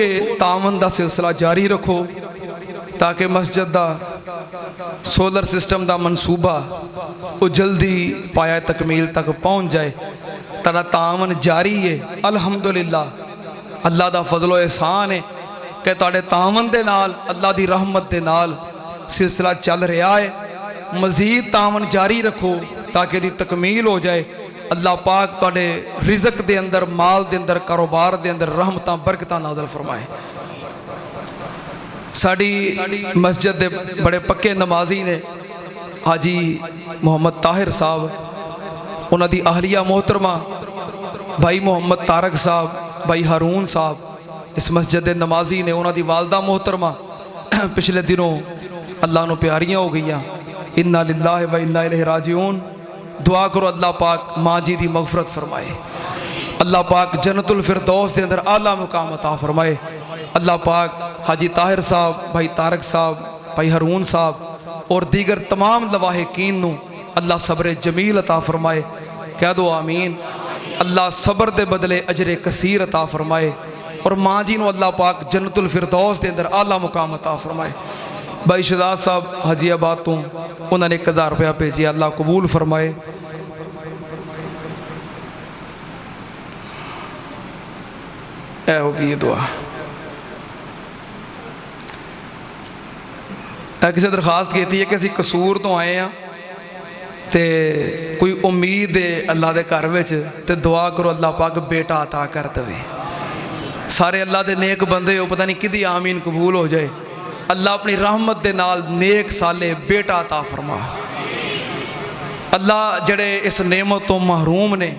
के तावन का सिलसिला जारी रखो ताकि मस्जिद का सोलर सिस्टम का मनसूबा वो जल्दी पाया तकमील तक पहुँच जाए। तेरा तावन जारी है अल्हम्दुलिल्लाह। अल्लाह का फजलो एहसान है कि तुहाडे तावन दे नाल अल्लाह की रहमत दे नाल सिलसिला चल रहा है। मजीद तावन जारी रखो ताकि इसकी तकमील हो जाए। अल्लाह पाक तुहाडे रिज़क दे अंदर, माल दे अंदर, कारोबार दे अंदर रहमतां बरकतां नाज़िल फरमाए। साड़ी मस्जिद दे बड़े पक्के नमाजी ने हाजी मोहम्मद ताहिर साहब, उन्होंने अहलिया मोहतरमा भाई मोहम्मद तारक साहब, भाई हारून साहब इस मस्जिद के नमाजी ने। उन्होंने वालदा मोहतरमा पिछले दिनों अल्लाह नूं प्यारियां हो गई। इन्ना लिल्लाहि व इन्ना इलैहि राजिऊन। दुआ करो अल्लाह पाक माँ जी की मगफरत फरमाए। अल्लाह पाक जन्नतुल फिरदौस के अंदर आला मुकाम अता फरमाए। अल्लाह पाक हाजी ताहिर साहब, भाई तारक साहब, भाई हारून साहब और दीगर तमाम लवाहिकीन नूं अल्लाह सब्र जमील अता फरमाए। कह दो आमीन। अल्लाह सब्र के बदले अजरे कसीर अता फरमाए और माँ जी नूं अल्लाह पाक जन्नतुल फिरदौस के अंदर आला मुकाम अता फरमाए। भाई शहजाद साहब हाजियाबाद तो उन्होंने 1000 रुपया भेजे, अल्लाह कबूल फरमाए। ऐ होगी दुआ। किसी दरखास्त की है कि असी कसूर तो आए हैं तो कोई उम्मीद है अल्लाह के घर में तो दुआ करो अल्लाह पाक बेटा अता कर दे। सारे अल्लाह के नेक बंदे हो, पता नहीं किदी आमीन कबूल हो जाए। अल्लाह अपनी रहमत के नाल नेक साले बेटा अता फरमा। अल्लाह जड़े इस नेमत तो महरूम ने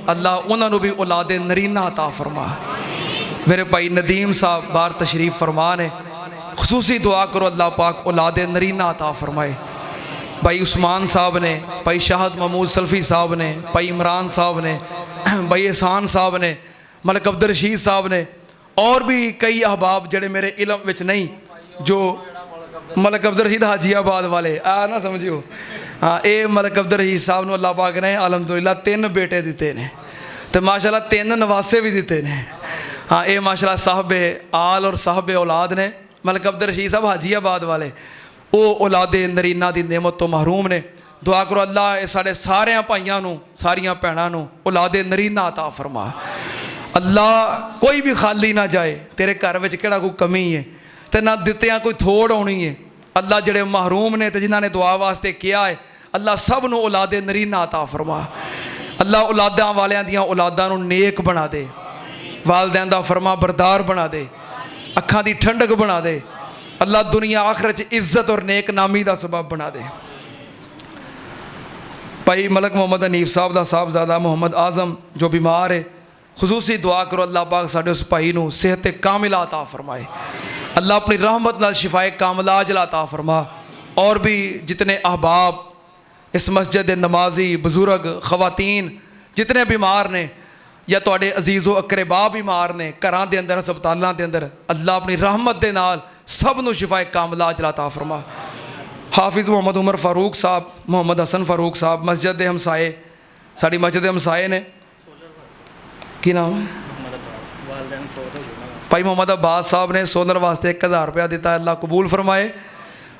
अल्लाह उन्होंने भी औलादे नरीना अता फरमा। मेरे भाई नदीम साहब बाहर तशरीफ़ फरमा ने, खुसूसी दुआ करो अल्लाह पाक औलादे नरीना अता फरमाए। भाई उस्मान साहब ने, भाई शाहद महमूद सल्फ़ी साहब ने, भाई इमरान साहब ने, भाई एहसान साहब ने, मलिक अब्दुल रशीद साहब ने और भी कई अहबाब जड़े मेरे इलम विच नहीं, जो मलिक अब्दुल रशीद हाजियाबाद वाले आ ना समझियो। हाँ, ये मलिक अब्दुल रशीद साहब ने अल्लाह पाक ने अलहमदुलिल्लाह 3 बेटे दिते ने तो माशाल्लाह 3 नवासे भी दिते ने। हाँ, ये माशाल्लाह साहबे आल और साहबे औलाद ने। मलिक अब्दुल रशीद साहब हाजियाबाद वाले वो औलादे नरीना की नेमत तो महरूम ने। दुआ करो अल्लाह साढ़े सारे भाइयों नूं, सारिया भैनों नूं औलादे नरीना अता फरमा। अल्लाह कोई भी खाली ना जाए। तेरे घर में किहड़ा कोई कमी है तो ना दित्तियां कोई थोड़ आनी है। अल्लाह जड़े महरूम ने तो जिन्होंने दुआ वास्ते किया है अल्लाह सब नूं औलादे नरीना अता फरमा। अल्लाह औलादां वालियां दियां औलादां नूं नेक बना दे, वालदैन दा फरमा बरदार बना दे, अखां दी ठंडक बना दे। अल्लाह दुनिया आखिरत च इज्जत और नेक नामी का सबब बना दे। भाई मलक मोहम्मद हनीफ साहब का साहबजादा मोहम्मद आजम जो बीमार है, खुसूसी दुआ करो अल्लाह पाक साडे उस भाई नूं सेहत कामिला अता फरमाए। अल्लाह अपनी रहमत नाल शिफाए कामिला अजला अता फरमा। और भी जितने अहबाब इस मस्जिद के नमाजी बुजुर्ग खवातीन जितने बीमार ने या तुहाडे अजीज़ो अकरबा बीमार ने घरां दे अंदर हस्पतालों के अंदर, अल्लाह अपनी रहमत के नाल सब नूं शिफाए कामिला अजला अता फरमा। हाफिज़ मोहम्मद उमर फारूक साहब, मोहम्मद हसन फारूक साहब मस्जिद के हमसाए, साड़ी मस्जिद के हमसाए ने, की नाम है भाई मोहम्मद अब्बास साहब ने सोलर वास्ते 1000 रुपया दिता, अल्लाह कबूल फरमाए।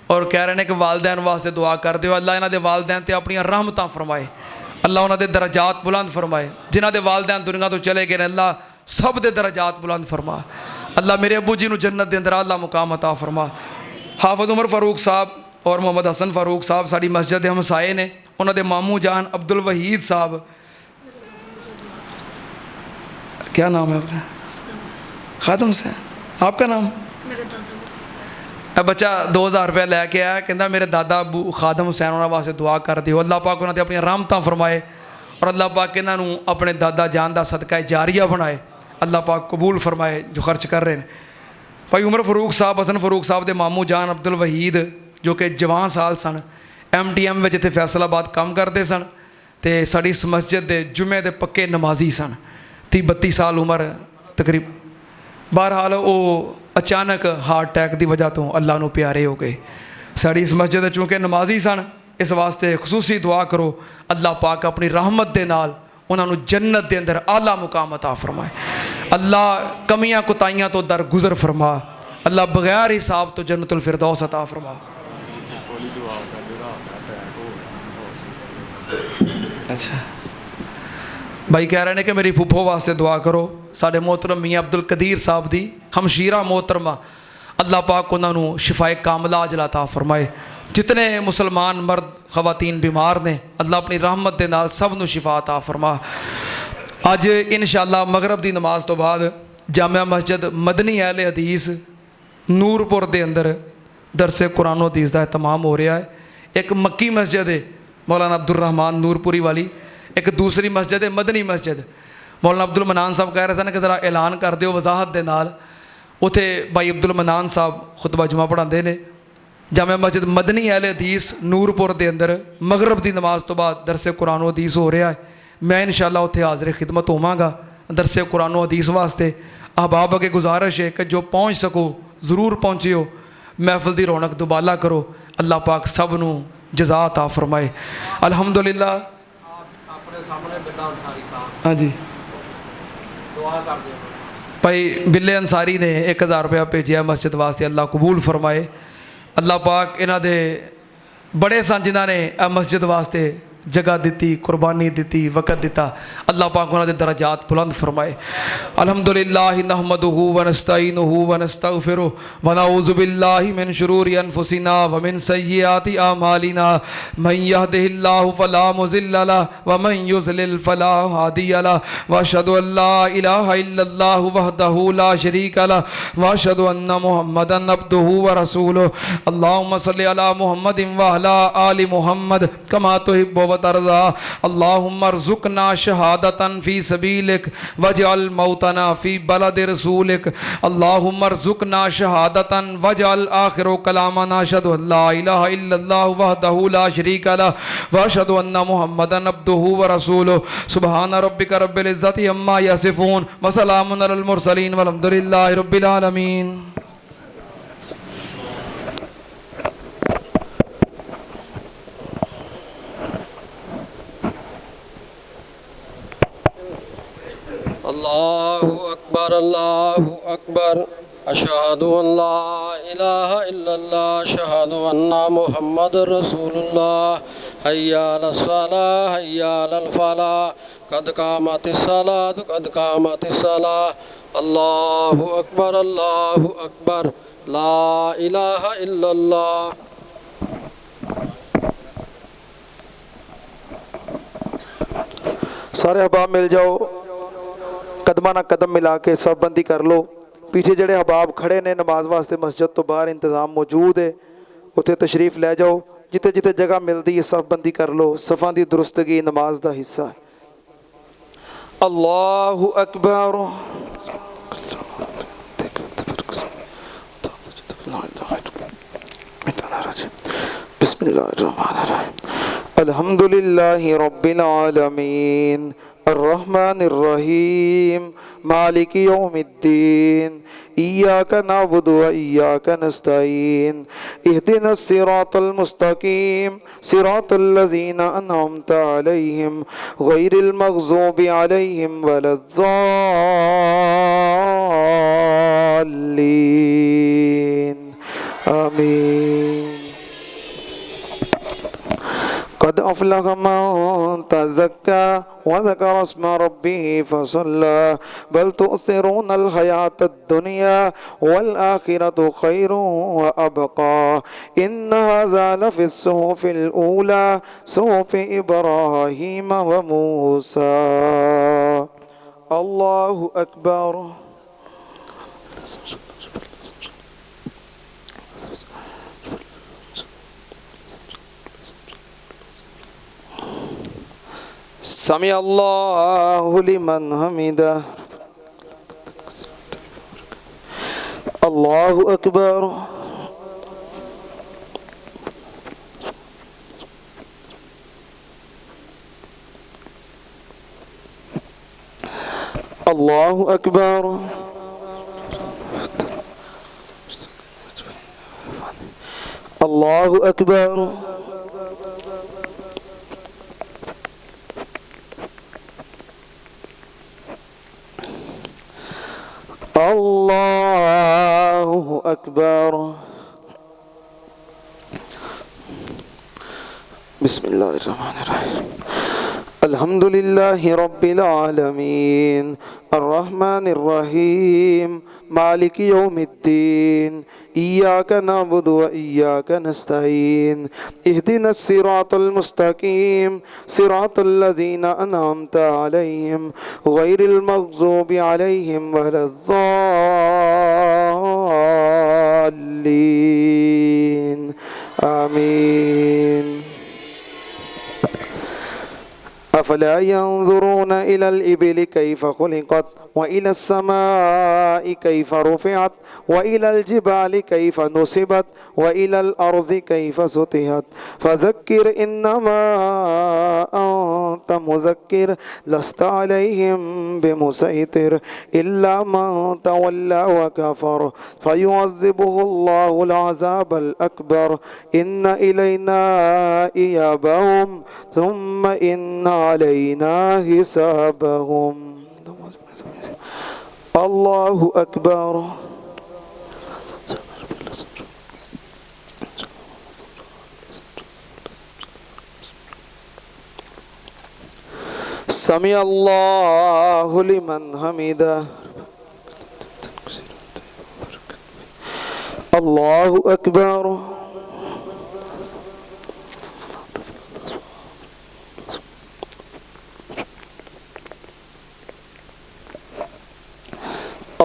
और कह रहे हैं कि वालदैन वास्ते दुआ कर दो, अल्लाह इन्हां दे वालदैन ते अपनी रहमतां फरमाए, अल्लाह उन्हां दे दरजात बुलंद फरमाए। जिन्हां दे वालदैन दुनिया तो चले गए अल्लाह सब दे दरजात बुलंद फरमा। अल्लाह मेरे अबू जी नूं जन्नत दे अंदर आला मुकाम अता फरमा। हाफिज़ उमर फारूक साहब और मोहम्मद हसन फारूक साहब साड़ी मस्जिद के हमसाए ने, उन्होंने मामू जान अब्दुल वहीद साहब, क्या नाम है आपका? खादम से आपका नाम? बच्चा 2000 रुपया लैके आया, कहता मेरे दादा अबू खादम हुसैन उन्होंने वास्ते दुआ कर दिओ, अल्लाह पाक उन्होंने अपनी रहमतां फरमाए और अल्लाह पाक इन्हों अपने दादा जान का सदका जारिया बनाए, अल्लाह पाक कबूल फरमाए जो खर्च कर रहे हैं। भाई उमर फारूक साहब, हसन फारूक साहब के मामू जान अब्दुल वहीद जो कि जवान साल सन, MTM में इतने फैसलाबाद काम करते सन तो साड़ी इस मस्जिद के जुमे के पक्के नमाजी सन। 30-32 साल उम्र तकरीब। बहरहाल वो अचानक हार्ट अटैक की वजह तो अल्लाह नूं प्यारे हो गए। साड़ी इस मस्जिद चूँकि नमाजी सन, इस वास्ते खुसूसी दुआ करो अल्लाह पाक अपनी रहमत के नाल उन्होंने जन्नत के अंदर आला मुकाम अता फरमाए। अल्लाह कमियां कुताइयां तो दर गुजर फरमा। अल्लाह बगैर हिसाब तो जन्नतुल फिरदौस अता फरमा। अच्छा भाई कह रहे हैं कि मेरी फुफो वास्ते दुआ करो। साढ़े मोहतरम मियाँ अब्दुल कदीर साहब दी हमशीरा मोहतरमा, अल्लाह पाक उन्होंने शिफाए कामला अजलाता फरमाए। जितने मुसलमान मर्द खवातीन बीमार ने अल्लाह अपनी रहमत के नाल सब नू शिफा अता फरमा। अज इंशाअल्लाह मगरब की नमाज तो बाद जामिया मस्जिद मदनी अहले हदीस नूरपुर के अंदर दरसे कुरान हदीस का एहतमाम हो रहा है। एक मक्की मस्जिद है मौलाना अब्दुल रहमान नूरपुरी वाली, एक दूसरी मस्जिद है मदनी मस्जिद। मौलाना अब्दुल मनान साहब कह रहे थे कि ज़रा ऐलान कर दियो वजाहत के नाल। उत्थे भाई अब्दुल मनान साहब खुतबा जुमा पढ़ाते हैं। जामिया मस्जिद मदनी अहले हदीस नूरपुर के अंदर मगरब की नमाज तो बाद दरसे कुरान हदीस हो रहा है। मैं इंशाअल्लाह उत्थे हाज़िर खिदमत होवांगा दरसे कुरान हदीस वास्ते। अहबाब अगे गुजारिश है कि जो पहुँच सको ज़रूर पहुँचियो, महफिल की रौनक दुबाला करो। अल्लाह पाक सब नू जज़ा अता फरमाए। अल्हम्दुलिल्लाह। हाँ जी भाई बिल्ले अंसारी ने 1000 रुपया भेजा मस्जिद वास्ते, अल्लाह कबूल फरमाए। अल्लाह पाक इन्हां दे बड़े सन जिन्हां ने मस्जिद वास्ते जगह दी, कुर्बानी दी, वक़्त दिता। अल्लाह पाक उन्हां दे दरजात बुलंद फरमाए। अल्हम्दुलिल्लाह नहमदुहु व नस्तईनुहु व नस्तगफिरुहु व नऊज़ु बिल्लाहि मिन शुरूरि अनफुसिना व मिन सय्यिआति आमालिना मन यहदिहिल्लाहु फला मुज़िल्ल लहु व मन युज़लिल फला हादिय लहु व अशहदु अल्ला इलाहा इल्लल्लाहु वहदहु ला शरीका लहु व अशहदु अन्ना मुहम्मदन अब्दुहु व रसूलुहु। अल्लाहुम्मा सल्लि अला मुहम्मदिन व अला आलि मुहम्मद कमा तुहिब्बु तरज़ा। अल्लाहुम्मा अर्ज़ुक़ना शहादतन फ़ी सबीलिक वजअल मौतना फ़ी बलद रसूलिक। अल्लाहुम्मा अर्ज़ुक़ना शहादतन वजअल आखिरु कलामना अशहदु अल्ला इलाहा इल्लल्लाहु वहदहु ला शरीका लहु व अशहदु अन्ना मुहम्मदन अब्दुहु व रसूलुहु। सुब्हान रब्बिका रब्बिल इज़्ज़ति अम्मा यसिफ़ून व सलामुन अलल मुरसलीन वल्हम्दुलिल्लाहि रब्बिल आलमीन। अल्लाहु अकबर अशहदु अल्ला इलाहा इल्लल्लाह अशहदु अन्ना मुहम्मदुर रसूलुल्लाह हय्या अलस सलाह हय्या अलल फलाह कद कामतिस सलाह। अल्लाहु अकबर ला इलाहा इल्लल्लाह। सारे अहबाब मिल जाओ, कदमा ना कदम मिला के सब बंदी कर लो। पीछे जड़े अहबाब खड़े ने नमाज वास्ते मस्जिद तो बाहर इंतज़ाम मौजूद है, उत्थे तशरीफ़ लै जाओ। जिते जिते जगह मिलती है सब बंदी कर लो। सफ़ां दी दुरुस्तगी नमाज का हिस्सा है। अल्लाहु अकबर। बिस्मिल्लाहिर्रहमानिर्रहीम। अल्हम्दुलिल्लाहि रब्बिल आलमीन अर्रहमानिर रहीम मालिकि यौमिद्दीन इय्याका नअबुदु व इय्याका नस्तईन इहदिनस सिरातल मुस्तकीम सिरातल लज़ीना अनअमता अलैहिम गैरिल मग़ज़ूबि अलैहिम वलद्दाल्लीन आमीन। कद अफ़लह मन तज़क्का व ज़करा अस्म रब्बिही फ़सल्ला बल तुअसिरून हयातद दुनिया वल आखिरतु खैरुन व अबक़ा इन्न हाज़ा लफ़िस सुहुफ़िल ऊला सुहुफ़ि इब्राहीम व मूसा। अल्लाहु अकबर। समी अल्लाहु लिमन हमिदा। अल्लाहु अकबर। अल्लाहु अकबर। अल्लाहु अकबर। अल्लाहु अकबर। बिस्मिल्लाहिर्रहमानिर्रहीम। अल्हम्दुलिल्लाहि रब्बिल आलमीन अर्रहमानिर रहीम मालिकि यौमिद्दीन इय्याका नअबुदु व इय्याका नस्तईन इहदिनस सिरातल मुस्तकीम सिरातल लज़ीना अनअमता अलैहिम गैरिल मग़ज़ूबि अलैहिम वलद्दाल्लीन आमीन। अफला यंज़ुरून इलल इबिल कैफ़ खुलिक़त व इलस समाइ कैफ़ रुफ़िअत व इलल जिबालि कैफ़ नुसिबत व इलल अर्ज़ि कैफ़ सुतिहत फ़ज़क्किर इन्नमा अंत मुज़क्किर लस्त अलैहिम बिमुसैतिर इल्ला मन तवल्ला व कफ़र फ़युअज़्ज़िबुहुल्लाहुल अज़ाबल अकबर इन्न इलैना इयाबहुम थुम्मा इन्न अलैना हिसाबहुम। अल्लाहु अकबर। समी अल्लाहु लिमन हमिदा। अल्लाहु अकबर।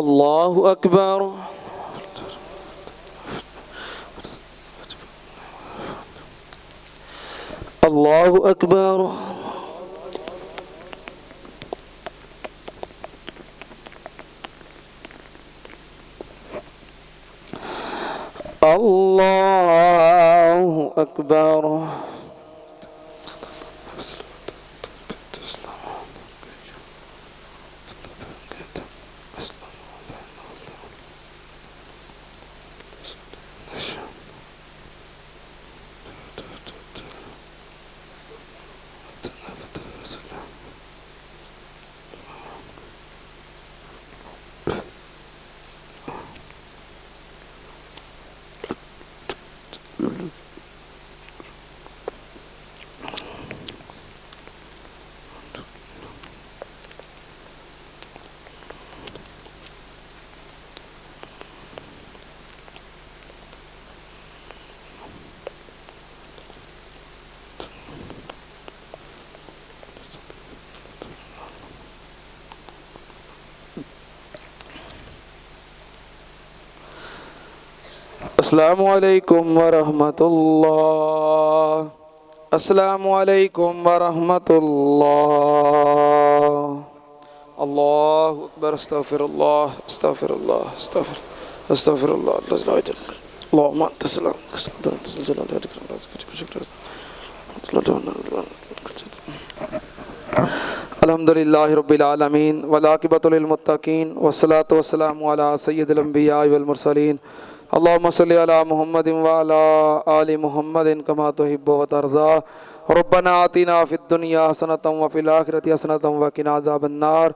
अल्लाहु अकबर। अल्लाहु अकबर। अल्लाहु अकबर। अस्सलामु अलैकुम वरहमतुल्लाह। अस्सलामु अलैकुम वरहमतुल्लाह। अल्लाहु अकबर। अस्तगफिरुल्लाह अस्तगफिरुल्लाह अस्तगफिरुल्लाह अल्लाहुम्मा अंत सलाम अल्हम्दुलिल्लाहि रब्बिल आलमीन वल आक़िबतु लिल मुत्तक़ीन वस्सलातु वस्सलामु अला सय्यिदिल अंबियाइ वल मुरसलीन अल्लाहुम्मा सल्लि अला मुहम्मदिन व अला आलि मुहम्मदिन कमा तुहिब्बु व तर्ज़ा। रब्बना आतिना फिद दुनिया हसनतम व फिल आखिरति हसनतम व क़िना अज़ाबन्नार।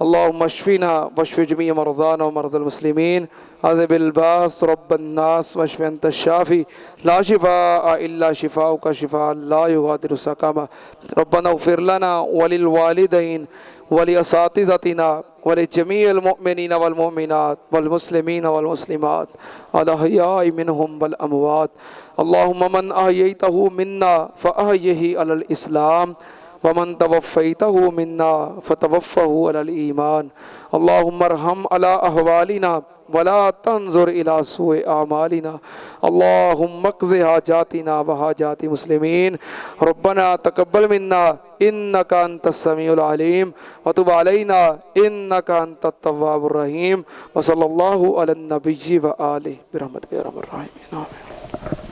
अल्लाहुम्मा अश्फ़िना वश्फ़ि जमीअ मरज़ाना व मरज़ल मुस्लिमीन अज़हिबिल बास रब्बन नास वश्फ़ि अंत शाफ़ी ला शिफ़ाअ इल्ला शिफ़ाउका शिफ़ाअन ला युग़ादिरु सक़मा। रब्बना इग़फ़िर लना व लिल वालिदैन व लि असातिज़तिना व लि जमीइल मुअमिनीना वल मुअमिनात वल मुस्लिमीना वल मुस्लिमात अल अहयाइ मिनहुम वल अमवात। अल्लाहुम्मा मन अहयैतहु मिन्ना फ़अहयिही अलल इस्लाम वमन तवफ़्फ़ैतहु मिन्ना फ़तवफ़्फ़हु अलल ईमान। अल्लाहुम्मा अर्हम अला अहवालिना वला तंज़ुर इला सूए आमालिना। अल्लाहुम्मा क़ज़ि हाजातिना व हाजाति मुस्लिमीन। रब्बना तक़ब्बल मिन्ना इन्नका अंतस समीउल अलीम व तुब अलैना इन्नका अंतत तव्वाबुर रहीम। व सल्लल्लाहु अलन नबिय्यि व आलिहि बिरहमतिका या अरहमर राहिमीन। आमीन।